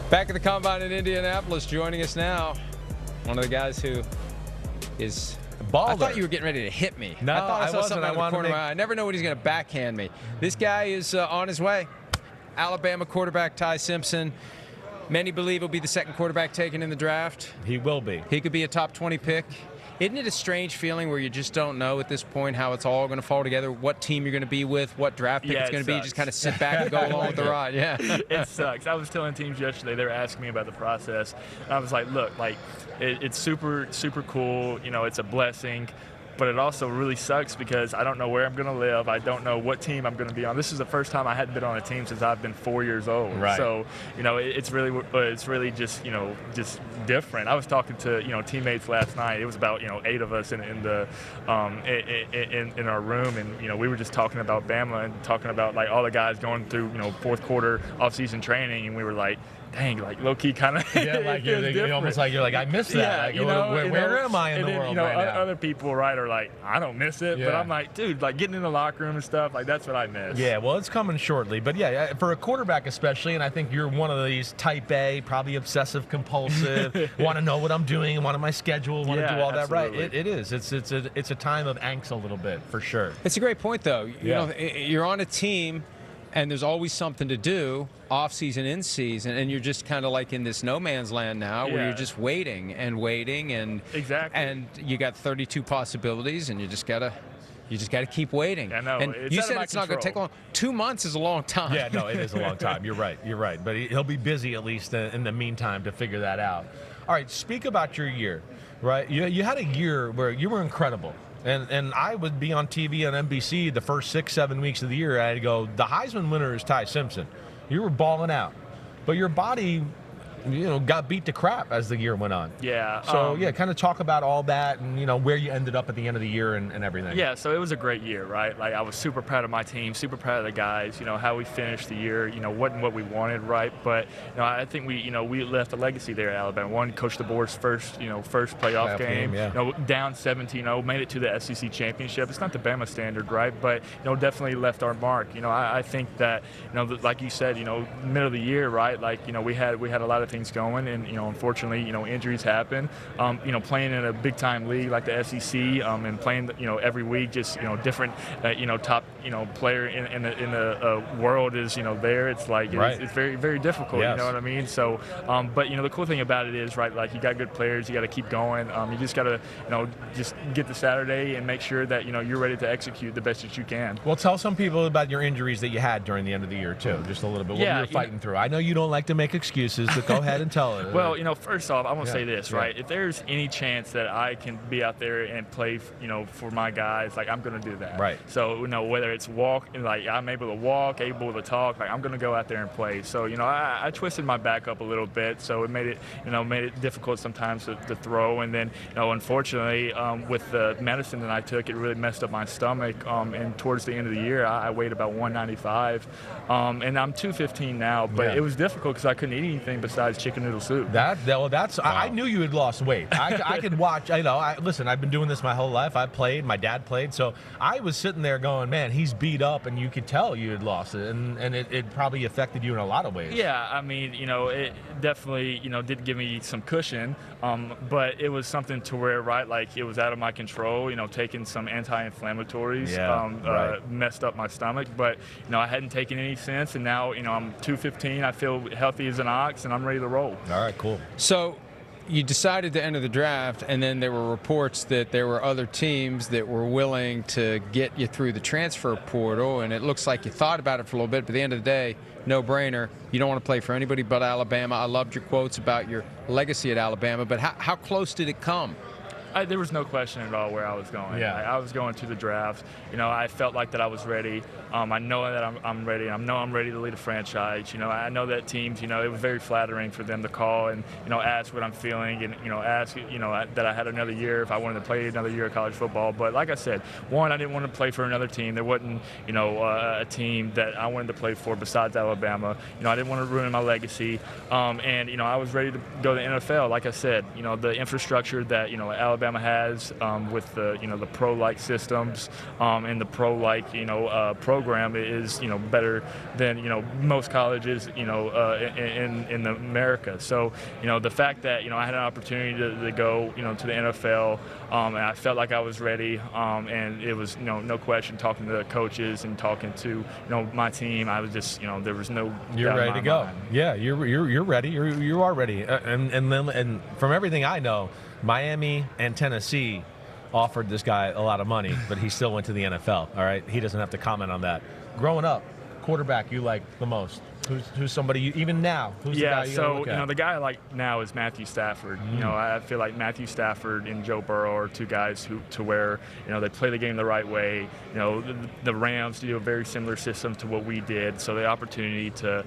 Back at the Combine in Indianapolis, joining us now, one of the guys who is baller. I thought you were getting ready to hit me. No, I thought I saw wasn't. something out of the corner of my eye. I never know when he's going to backhand me. This guy is on his way. Alabama quarterback Ty Simpson. Many believe he'll be the second quarterback taken in the draft. He will be. He could be a top 20 pick. Isn't it a strange feeling where you just don't know at this point how it's all going to fall together, what team you're going to be with, what draft pick it's going to be? You just kind of sit back and go along with the ride. Yeah. It sucks. I was telling teams yesterday, they were asking me about the process. And I was like, look, it's super, super cool. You know, it's a blessing. But it also really sucks because I don't know where I'm going to live. I don't know what team I'm going to be on. This is the first time I hadn't been on a team since I've been 4 years old. Right. So, you know, it's really just, you know, just different. I was talking to, you know, teammates last night. It was about, you know, 8 of us in our room, and, you know, we were just talking about Bama and talking about like all the guys going through, you know, fourth quarter off-season training, and we were like, dang, like low-key kind of. Yeah, like you're almost like you're like, I missed that. Yeah, like, you know, where am I in the world you know, right now? Other people, right, are like, I don't miss it, but Yeah. I'm like, dude, like getting in the locker room and stuff, like that's what I miss. Yeah, well, it's coming shortly, but yeah, for a quarterback especially, and I think you're one of these type A, probably obsessive compulsive, want to know what I'm doing, want my schedule, want to do all that. Absolutely. Right? It is. It's a time of angst a little bit for sure. It's a great point, though. You Yeah. know, you're on a team, and there's always something to do, off-season, in-season, and you're just kind of like in this no man's land now, where you're just waiting, and Exactly. and you got 32 possibilities, and you just gotta keep waiting. I know. And It's you out of said my it's not going to take control. long. 2 months is a long time. Yeah, no, it is a long time. You're right. But he'll be busy at least in the meantime to figure that out. All right, speak about your year, right? You had a year where you were incredible. And I would be on TV on NBC the first 6-7 weeks of the year. I'd go, the Heisman winner is Ty Simpson. You were balling out. But your body, you know, got beat to crap as the year went on. Yeah. So, kind of talk about all that and, you know, where you ended up at the end of the year and everything. Yeah, so it was a great year, right? Like, I was super proud of my team, super proud of the guys, you know, how we finished the year, you know, wasn't what we wanted, right? But, you know, I think we left a legacy there at Alabama. One, Coach DeBoer's first playoff game, yeah. you know, down 17-0, made it to the SEC championship. It's not the Bama standard, right? But, you know, definitely left our mark. You know, I think that, you know, like you said, you know, middle of the year, right? Like, you know, we had a lot of things going, and, you know, unfortunately, you know, injuries happen. You know, playing in a big-time league like the SEC, and playing, you know, every week, just, you know, different, you know, top, you know, player in the world is, you know, there. It's like it's very, very difficult. Yes. You know what I mean? So, but, you know, the cool thing about it is, right, like, you got good players, you got to keep going. You just got to, you know, just get to Saturday and make sure that, you know, you're ready to execute the best that you can. Well, tell some people about your injuries that you had during the end of the year, too, just a little bit. What you were fighting through. I know you don't like to make excuses, but go ahead and tell it. Well, you know, first off, I want to say this, right? If there's any chance that I can be out there and play, you know, for my guys, like, I'm going to do that. Right. So, you know, whether it's like I'm able to walk, able to talk, like, I'm going to go out there and play. So, you know, I twisted my back up a little bit, so it made it difficult sometimes to throw. And then, you know, unfortunately, with the medicine that I took, it really messed up my stomach. And towards the end of the year, I weighed about 195, and I'm 215 now. But it was difficult because I couldn't eat anything besides chicken noodle soup. I knew you had lost weight. I could watch. Listen, I've been doing this my whole life. I played. My dad played. So I was sitting there going, man, he's beat up, and you could tell you had lost it, and it probably affected you in a lot of ways. Yeah, I mean, you know, it definitely, you know, did give me some cushion, but it was something to where, right, like, it was out of my control. You know, taking some anti-inflammatories messed up my stomach, but, you know, I hadn't taken any since, and now, you know, I'm 215. I feel healthy as an ox, and I'm ready to roll. All right, cool. So you decided to enter the draft, and then there were reports that there were other teams that were willing to get you through the transfer portal, and it looks like you thought about it for a little bit, but at the end of the day, no-brainer. You don't want to play for anybody but Alabama. I loved your quotes about your legacy at Alabama, but how close did it come? There was no question at all where I was going. Yeah. Like, I was going to the draft. You know, I felt like that I was ready. I know that I'm ready. I know I'm ready to lead a franchise. You know, I know that teams, you know, it was very flattering for them to call and, you know, ask what I'm feeling and, you know, ask, you know, that I had another year if I wanted to play another year of college football. But like I said, one, I didn't want to play for another team. There wasn't, you know, a team that I wanted to play for besides Alabama. You know, I didn't want to ruin my legacy. And, you know, I was ready to go to the NFL. Like I said, you know, the infrastructure that, you know, Alabama Alabama has with the the pro-like systems and the pro-like program is better than most colleges in America. So the fact that I had an opportunity to go to the NFL and I felt like I was ready and it was no question talking to the coaches and talking to my team. I was just there was no you're doubt ready in my to go. mind. Yeah, you're ready. You are ready. And from everything I know, Miami and Tennessee offered this guy a lot of money, but he still went to the NFL. All right, he doesn't have to comment on that. Growing up, quarterback you like the most? Who's somebody even now? Who's the guy you so look at? the guy I like now is Matthew Stafford. I feel like Matthew Stafford and Joe Burrow are two guys to where they play the game the right way. The Rams do a very similar system to what we did, so the opportunity to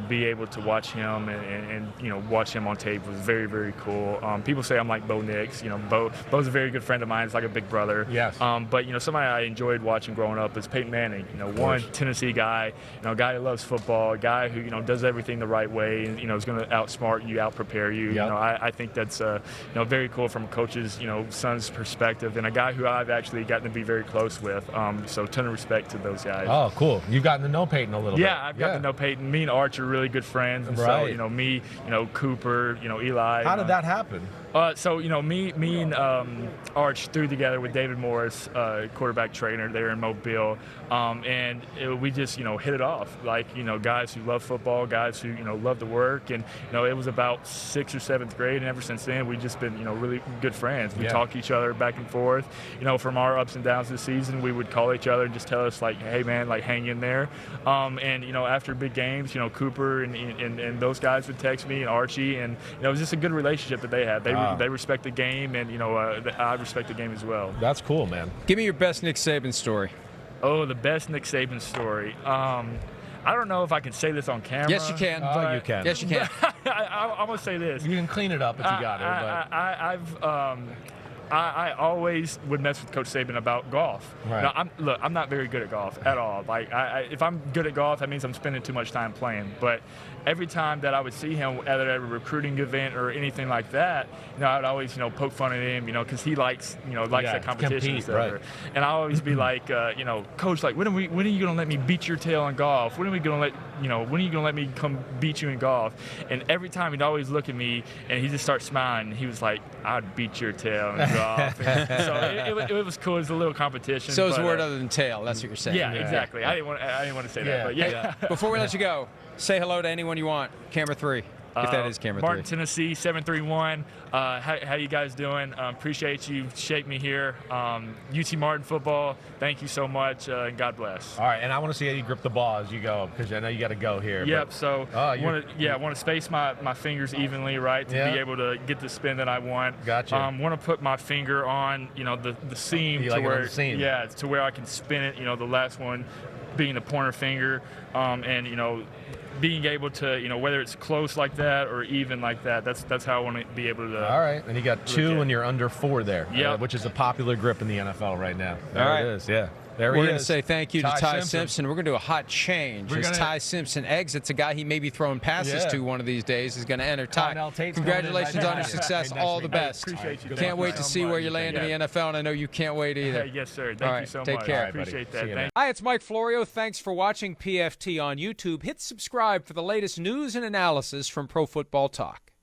be able to watch him and watch him on tape was very, very cool. People say I'm like Bo Nix. Bo's a very good friend of mine. It's like a big brother. Yes. But somebody I enjoyed watching growing up is Peyton Manning. One Tennessee guy. A guy who loves football. A guy who does everything the right way and is going to outsmart you, out prepare you. Yep. I think that's very cool from a coach's son's perspective, and a guy who I've actually gotten to be very close with. So ton of respect to those guys. Oh, cool. You've gotten to know Peyton a little bit. Yeah, I've gotten to know Peyton. Me and Arch are really good friends, and right. so me, Cooper, Eli. How did that happen? So me and Arch threw together with David Morris, quarterback trainer there in Mobile, and we just hit it off like guys who love football, guys who love to work, and it was about 6th or 7th grade, and ever since then we've just been really good friends. We talk each other back and forth. From our ups and downs this season, we would call each other and just tell us like, hey man, like hang in there. And after big games, Cooper and those guys would text me and Archie, and it was just a good relationship that they had. They respect the game, and I respect the game as well. That's cool, man. Give me your best Nick Saban story. Oh, the best Nick Saban story. I don't know if I can say this on camera. Yes, you can. Oh, you can. Yes, you can. I'm gonna say this. You can clean it up if you got it. I always would mess with Coach Saban about golf. Right. Now, I'm not very good at golf at all. Like, if I'm good at golf, that means I'm spending too much time playing. But every time that I would see him, either at a recruiting event or anything like that, I would always, poke fun at him, because he likes, that competition. Compete, right. And I always be like, Coach, like, when are you gonna let me beat your tail in golf? When are you gonna let me come beat you in golf? And every time he'd always look at me and he just start smiling. He was like, I'd beat your tail in golf. So it was cool. It was a little competition. So it's a word other than tail. That's what you're saying. Yeah, exactly. I didn't want to say that, but yeah. Before we let you go, say hello to anyone you want. Camera 3, if that is camera 3. Martin, Tennessee, 731. How you guys doing? Appreciate you shaping me here. UT Martin football, thank you so much, and God bless. All right, and I want to see how you grip the ball as you go, because I know you got to go here. Yep. So I want to space my fingers evenly, right, to be able to get the spin that I want. Gotcha. Want to put my finger on the seam you to like where it on the seam. Yeah, to where I can spin it. The last one being the pointer finger, and being able to, whether it's close like that or even like that, that's how I want to be able to. All right, and you got 2 and you're under 4 there, Yep. which is a popular grip in the NFL right now. There All right. it is, yeah. There We're he going to is. say thank you to Ty Simpson. Simpson. We're going to do a hot change. As Ty Simpson exits, a guy he may be throwing passes to one of these days is going to enter. Ty, congratulations on your success. All the best. Appreciate you. Can't wait to see where you land in the NFL, and I know you can't wait either. Yes, sir. Thank you so take much. care. I appreciate that. Thank Hi, it's Mike Florio. Thanks for watching PFT on YouTube. Hit subscribe for the latest news and analysis from Pro Football Talk.